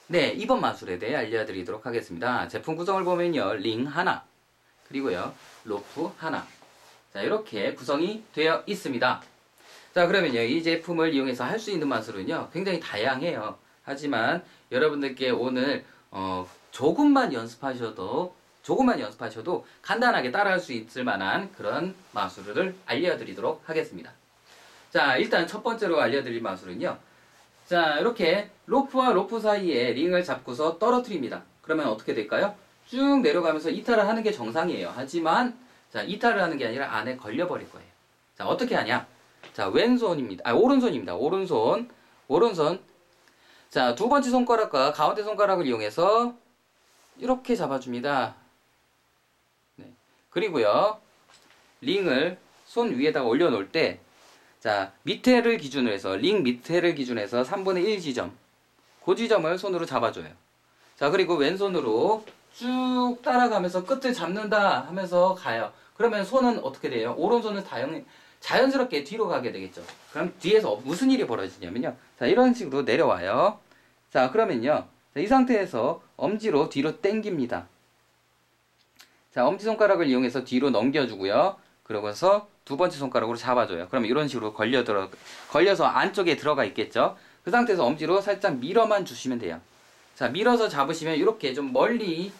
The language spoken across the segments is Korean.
네, 이번 마술에 대해 알려드리도록 하겠습니다. 제품 구성을 보면요, 링 하나, 그리고요, 로프 하나. 자, 이렇게 구성이 되어 있습니다. 자, 그러면요, 이 제품을 이용해서 할 수 있는 마술은요, 굉장히 다양해요. 하지만 여러분들께 오늘, 조금만 연습하셔도 간단하게 따라할 수 있을 만한 그런 마술을 알려드리도록 하겠습니다. 자, 일단 첫 번째로 알려드릴 마술은요, 자, 이렇게 로프와 로프 사이에 링을 잡고서 떨어뜨립니다. 그러면 어떻게 될까요? 쭉 내려가면서 이탈을 하는 게 정상이에요. 하지만 자, 이탈을 하는 게 아니라 안에 걸려버릴 거예요. 자, 어떻게 하냐? 자, 왼손입니다. 오른손입니다. 오른손. 자, 두 번째 손가락과 가운데 손가락을 이용해서 이렇게 잡아줍니다. 네. 그리고요, 링을 손 위에다가 올려놓을 때, 자, 밑에를 기준으로 해서, 링 밑에를 기준으로 해서 3분의 1 지점, 그 지점을 손으로 잡아줘요. 자, 그리고 왼손으로 쭉 따라가면서 끝을 잡는다 하면서 가요. 그러면 손은 어떻게 돼요? 오른손은 자연스럽게 뒤로 가게 되겠죠. 그럼 뒤에서 무슨 일이 벌어지냐면요. 자, 이런 식으로 내려와요. 자, 그러면요. 자, 이 상태에서 엄지로 뒤로 당깁니다. 자, 엄지손가락을 이용해서 뒤로 넘겨주고요. 그러고서 두 번째 손가락으로 잡아줘요. 그럼 이런 식으로 걸려서 안쪽에 들어가 있겠죠. 그 상태에서 엄지로 살짝 밀어만 주시면 돼요. 자, 밀어서 잡으시면 이렇게 좀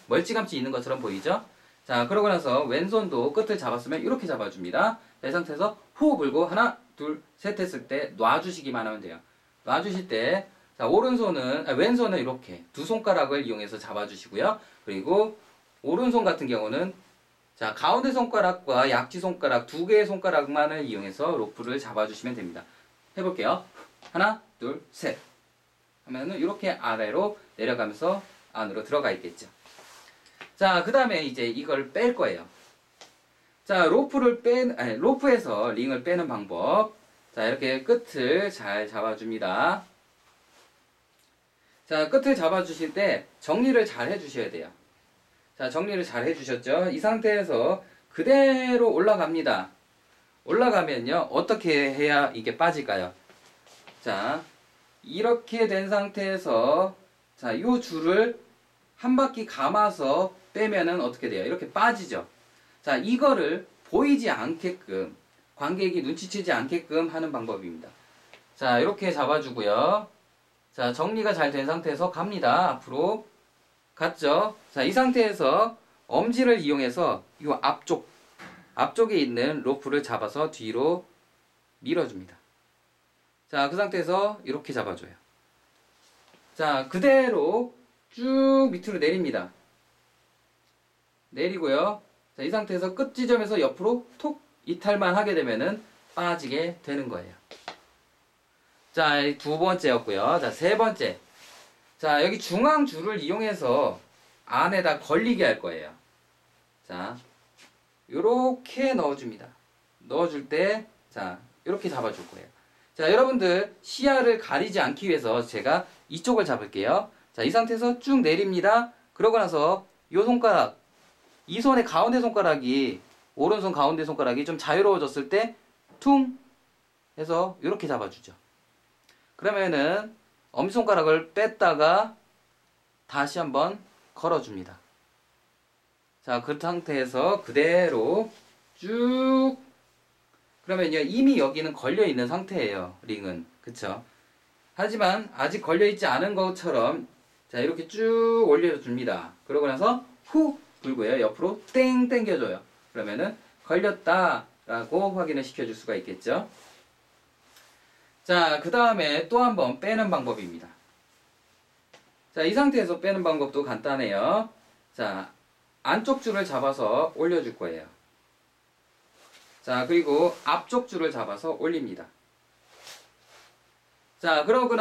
멀찌감치 있는 것처럼 보이죠? 자, 그러고 나서 왼손도 끝을 잡았으면 이렇게 잡아줍니다. 자, 이 상태에서 호흡 불고 하나, 둘, 셋 했을 때 놔주시기만 하면 돼요. 놔주실 때, 자, 왼손은 이렇게 두 손가락을 이용해서 잡아주시고요. 그리고 오른손 같은 경우는 자, 가운데 손가락과 약지 손가락 두 개의 손가락만을 이용해서 로프를 잡아주시면 됩니다. 해볼게요. 하나, 둘, 셋. 하면은 이렇게 아래로 내려가면서 안으로 들어가 있겠죠. 자, 그 다음에 이제 이걸 뺄 거예요. 자, 로프에서 링을 빼는 방법. 자, 이렇게 끝을 잘 잡아줍니다. 자, 끝을 잡아주실 때 정리를 잘 해주셔야 돼요. 자, 정리를 잘 해주셨죠? 이 상태에서 그대로 올라갑니다. 올라가면요, 어떻게 해야 이게 빠질까요? 자, 이렇게 된 상태에서, 자, 요 줄을 한 바퀴 감아서 빼면은 어떻게 돼요? 이렇게 빠지죠? 자, 이거를 보이지 않게끔, 관객이 눈치채지 않게끔 하는 방법입니다. 자, 이렇게 잡아주고요. 자, 정리가 잘 된 상태에서 갑니다. 앞으로. 갔죠? 자, 이 상태에서 엄지를 이용해서 이 앞쪽에 있는 로프를 잡아서 뒤로 밀어줍니다. 자, 그 상태에서 이렇게 잡아줘요. 자, 그대로 쭉 밑으로 내립니다. 내리고요. 자, 이 상태에서 끝 지점에서 옆으로 톡 이탈만 하게 되면은 빠지게 되는 거예요. 자, 두 번째였고요. 자, 세 번째. 자, 여기 중앙 줄을 이용해서 안에다 걸리게 할 거예요. 자, 요렇게 넣어줍니다. 넣어줄 때, 자, 이렇게 잡아줄 거예요. 자, 여러분들 시야를 가리지 않기 위해서 제가 이쪽을 잡을게요. 자, 이 상태에서 쭉 내립니다. 그러고 나서 요 손가락, 이 손의 가운데 손가락이, 오른손 가운데 손가락이 좀 자유로워졌을 때 퉁 해서 이렇게 잡아주죠. 그러면은 엄지손가락을 뺐다가 다시 한번 걸어줍니다. 자, 그 상태에서 그대로 쭉, 그러면요, 이미 여기는 걸려있는 상태예요, 링은. 그쵸? 하지만 아직 걸려있지 않은 것처럼, 자, 이렇게 쭉 올려줍니다. 그러고 나서 후 불고요, 옆으로 땡 당겨줘요. 그러면은 걸렸다라고 확인을 시켜줄 수가 있겠죠? 자, 그 다음에 또 한 번 빼는 방법입니다. 자, 이 상태에서 빼는 방법도 간단해요. 자, 안쪽 줄을 잡아서 올려줄 거예요. 자, 그리고 앞쪽 줄을 잡아서 올립니다. 자, 그러고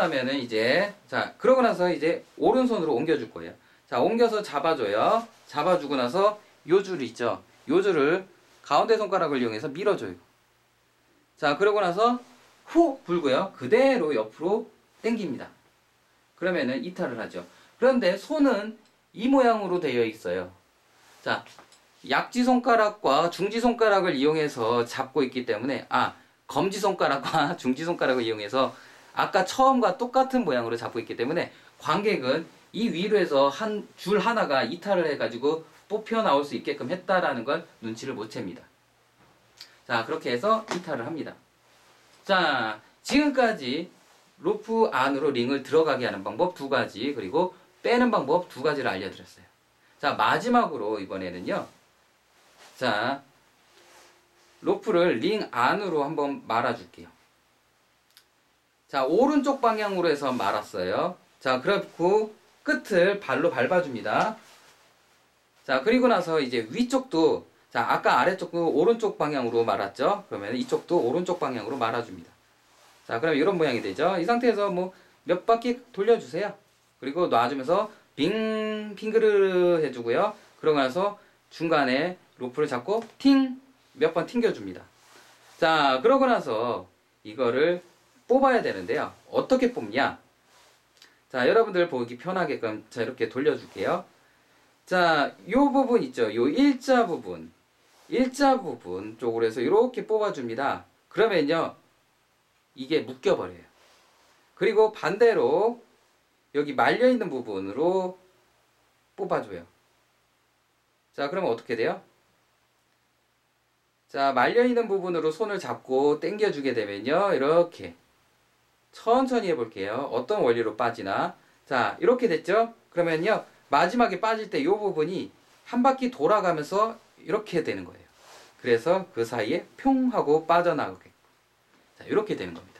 나서 이제 오른손으로 옮겨줄 거예요. 자, 옮겨서 잡아줘요. 잡아주고 나서 요 줄 있죠? 요 줄을 가운데 손가락을 이용해서 밀어줘요. 자, 그러고 나서 후 불고요. 그대로 옆으로 당깁니다. 그러면은 이탈을 하죠. 그런데 손은 이 모양으로 되어 있어요. 자, 약지손가락과 중지손가락을 이용해서 잡고 있기 때문에, 검지손가락과 중지손가락을 이용해서 아까 처음과 똑같은 모양으로 잡고 있기 때문에 관객은 이 위로 해서 한 줄 하나가 이탈을 해가지고 뽑혀 나올 수 있게끔 했다라는 걸 눈치를 못 챕니다. 자, 그렇게 해서 이탈을 합니다. 자, 지금까지 로프 안으로 링을 들어가게 하는 방법 두 가지, 그리고 빼는 방법 두 가지를 알려드렸어요. 자, 마지막으로 이번에는요. 자, 로프를 링 안으로 한번 말아줄게요. 자, 오른쪽 방향으로 해서 말았어요. 자, 그리고 끝을 발로 밟아줍니다. 자, 그리고 나서 이제 위쪽도, 자, 아까 아래쪽도 오른쪽 방향으로 말았죠? 그러면 이쪽도 오른쪽 방향으로 말아줍니다. 자, 그럼 이런 모양이 되죠? 이 상태에서 뭐 몇 바퀴 돌려주세요. 그리고 놔주면서 빙그르 해주고요. 그러고 나서 중간에 로프를 잡고 몇 번 튕겨줍니다. 자, 그러고 나서 이거를 뽑아야 되는데요. 어떻게 뽑냐? 자, 여러분들 보기 편하게끔 자, 이렇게 돌려줄게요. 자, 요 부분 있죠? 요 일자 부분 쪽으로 해서 이렇게 뽑아줍니다. 그러면요, 이게 묶여버려요. 그리고 반대로 여기 말려있는 부분으로 뽑아줘요. 자, 그러면 어떻게 돼요? 자, 말려있는 부분으로 손을 잡고 당겨주게 되면요, 이렇게 천천히 해볼게요. 어떤 원리로 빠지나. 자, 이렇게 됐죠? 그러면요, 마지막에 빠질 때 이 부분이 한 바퀴 돌아가면서 이렇게 되는 거예요. 그래서 그 사이에 평 하고 빠져나오게. 자, 이렇게 되는 겁니다.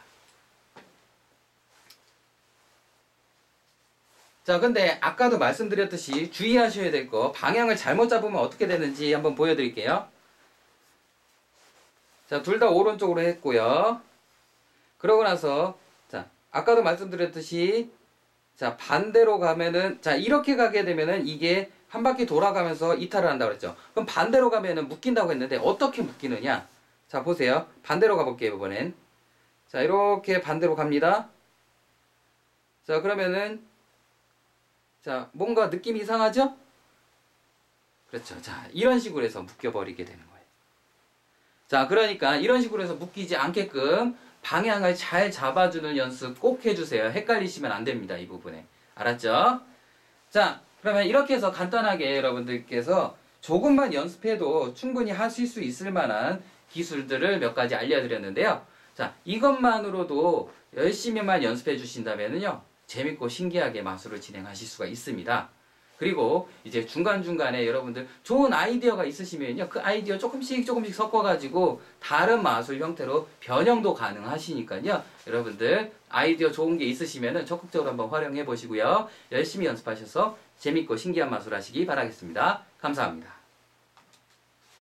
자, 근데 아까도 말씀드렸듯이 주의하셔야 될 거, 방향을 잘못 잡으면 어떻게 되는지 한번 보여드릴게요. 자, 둘 다 오른쪽으로 했고요. 그러고 나서, 자, 아까도 말씀드렸듯이, 자, 반대로 가면은, 자, 이렇게 가게 되면은 이게 한 바퀴 돌아가면서 이탈을 한다고 그랬죠. 그럼 반대로 가면은 묶인다고 했는데 어떻게 묶이느냐? 자, 보세요. 반대로 가볼게요, 이번엔. 자, 이렇게 반대로 갑니다. 자, 그러면은, 자, 뭔가 느낌이 이상하죠? 그렇죠. 자, 이런 식으로 해서 묶여버리게 되는 거예요. 자, 그러니까 이런 식으로 해서 묶이지 않게끔 방향을 잘 잡아주는 연습 꼭 해주세요. 헷갈리시면 안 됩니다. 이 부분에. 알았죠? 자, 그러면 이렇게 해서 간단하게 여러분들께서 조금만 연습해도 충분히 하실 수 있을 만한 기술들을 몇 가지 알려드렸는데요. 자, 이것만으로도 열심히만 연습해 주신다면요, 재밌고 신기하게 마술을 진행하실 수가 있습니다. 그리고 이제 중간중간에 여러분들 좋은 아이디어가 있으시면요, 그 아이디어 조금씩 섞어가지고 다른 마술 형태로 변형도 가능하시니까요, 여러분들 아이디어 좋은 게 있으시면 적극적으로 한번 활용해 보시고요, 열심히 연습하셔서 재밌고 신기한 마술 하시기 바라겠습니다. 감사합니다.